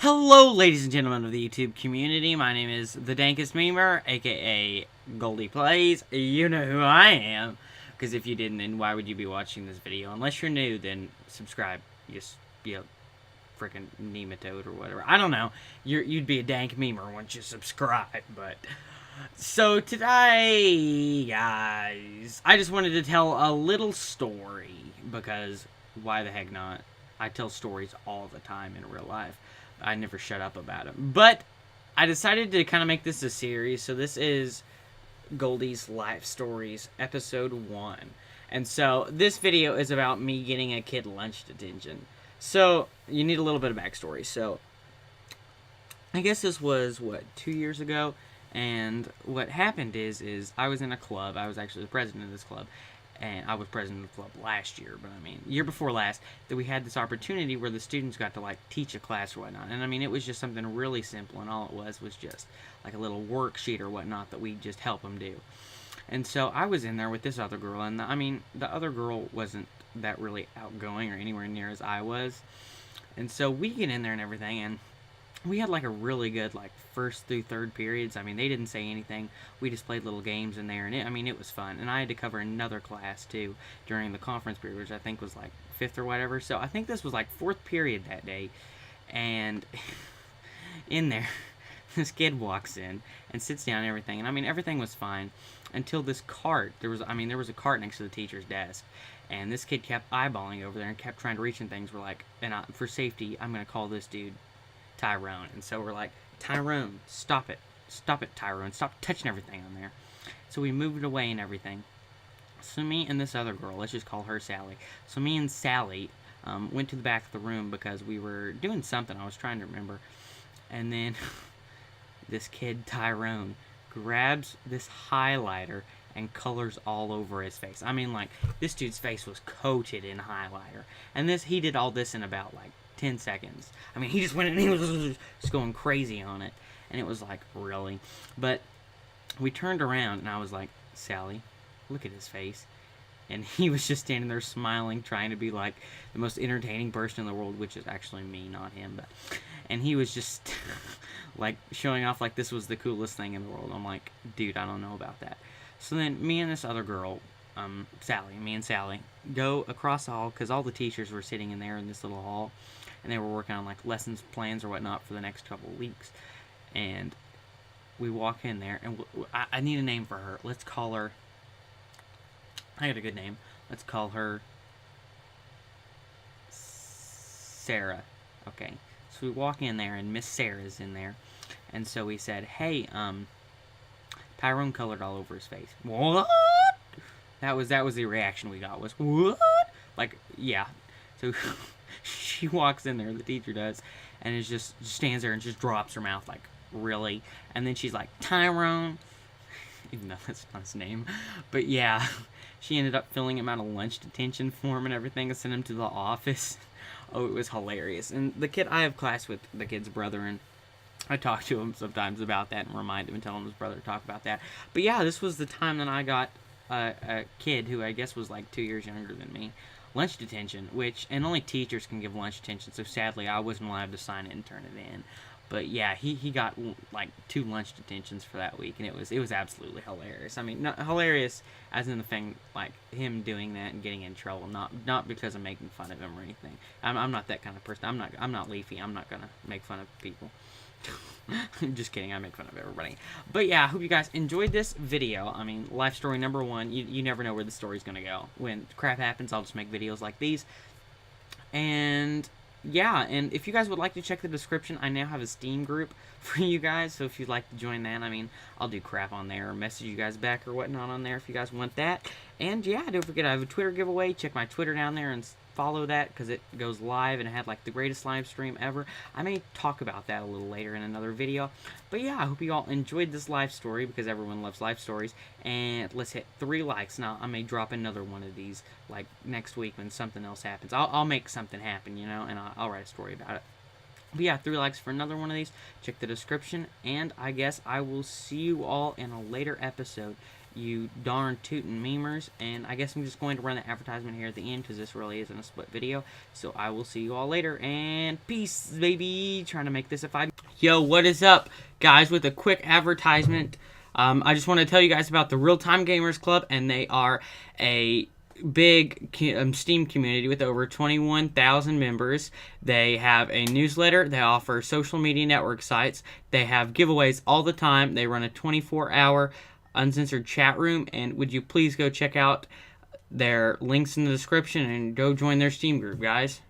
Hello, ladies and gentlemen of the YouTube community. My name is the Dankest Memer, aka GoldyPlays. You know who I am. Because if you didn't, then why would you be watching this video? Unless you're new, then subscribe. Just be a freaking nematode or whatever. I don't know. You'd be a dank memer once you subscribe. But so today, guys, I just wanted to tell a little story. Because why the heck not? I tell stories all the time in real life. I never shut up about them. But I decided to kind of make this a series. So this is Goldy's Life Stories, Episode 1. And so this video is about me getting a kid lunch detention. So you need a little bit of backstory. So I guess this was, 2 years ago? And what happened is I was in a club. I was actually the president of this club. And I was president of the club last year, but I mean, year before last, that we had this opportunity where the students got to, like, teach a class or whatnot. And I mean, it was just something really simple, and all it was just, like, a little worksheet or whatnot that we just help them do. And so I was in there with this other girl, and I mean, the other girl wasn't that really outgoing or anywhere near as I was. And so we get in there and everything, and we had, like, a really good, like, first through third periods. I mean, they didn't say anything. We just played little games in there, and it was fun. And I had to cover another class, too, during the conference period, which I think was, like, 5th or whatever. So I think this was, like, 4th period that day. And in there, this kid walks in and sits down and everything. And, I mean, everything was fine until this cart. There was a cart next to the teacher's desk. And this kid kept eyeballing over there and kept trying to reach in things. We're like, for safety, I'm going to call this dude Tyrone. And so we're like, Tyrone, stop it. Stop it, Tyrone. Stop touching everything on there. So we moved it away and everything. So me and this other girl, let's just call her Sally. So me and Sally went to the back of the room because we were doing something. I was trying to remember. And then this kid, Tyrone, grabs this highlighter and colors all over his face. I mean, like, this dude's face was coated in highlighter. And he did all this in about, like, 10 seconds. I mean, he just went and he was just going crazy on it. And it was like, really? But we turned around and I was like, Sally, look at his face. And he was just standing there smiling, trying to be like the most entertaining person in the world, which is actually me, not him. And he was just like showing off like this was the coolest thing in the world. I'm like, dude, I don't know about that. So then me and this other girl, me and Sally, go across the hall because all the teachers were sitting in there in this little hall. And they were working on, like, lessons plans or whatnot for the next couple of weeks. And we walk in there, and I need a name for her. Let's call her... I got a good name. Let's call her... Sarah. Okay. So we walk in there, and Miss Sarah's in there. And so we said, hey, Tyrone colored all over his face. What? That was the reaction we got, was, what? Like, yeah. So... She walks in there, the teacher does, and is just stands there and just drops her mouth like, really? And then she's like, Tyrone, even though that's not his name. But yeah, she ended up filling him out a lunch detention form and everything and sent him to the office. Oh, it was hilarious. And the kid, I have class with the kid's brother, and I talk to him sometimes about that and remind him and tell him his brother to talk about that. But yeah, this was the time that I got a kid who I guess was like 2 years younger than me. Lunch detention, and only teachers can give lunch detention, so sadly I wasn't allowed to sign it and turn it in. But yeah, he got like 2 lunch detentions for that week, and it was absolutely hilarious. I mean, not hilarious as in the thing, like him doing that and getting in trouble, not because I'm making fun of him or anything. I'm not that kind of person. I'm not Leafy. I'm not gonna make fun of people. Just kidding, I make fun of everybody. But yeah, I hope you guys enjoyed this video. I mean, life story number 1. You never know where the story's gonna go. When crap happens, I'll just make videos like these. And yeah, and if you guys would like to check the description, I now have a Steam group for you guys. So if you'd like to join that, I mean, I'll do crap on there or message you guys back or whatnot on there if you guys want that. And yeah, don't forget I have a Twitter giveaway. Check my Twitter down there and follow that because it goes live and it had like the greatest live stream ever. I may talk about that a little later in another video. But yeah, I hope you all enjoyed this life story because everyone loves life stories. And let's hit 3 likes. Now, I may drop another one of these like next week when something else happens. I'll make something happen, you know, and I'll write a story about it. But yeah, 3 likes for another one of these. Check the description. And I guess I will see you all in a later episode. you darn tootin' memers. And I guess I'm just going to run the advertisement here at the end because this really isn't a split video. So I will see you all later, and peace, baby. Trying to make this a 5. Yo, what is up, guys? With a quick advertisement, I just want to tell you guys about the Real Time Gamers Club, and they are a big Steam community with over 21,000 members. They have a newsletter. They offer social media network sites. They have giveaways all the time. They run a 24-hour uncensored chat room, and would you please go check out their links in the description and go join their Steam group, guys.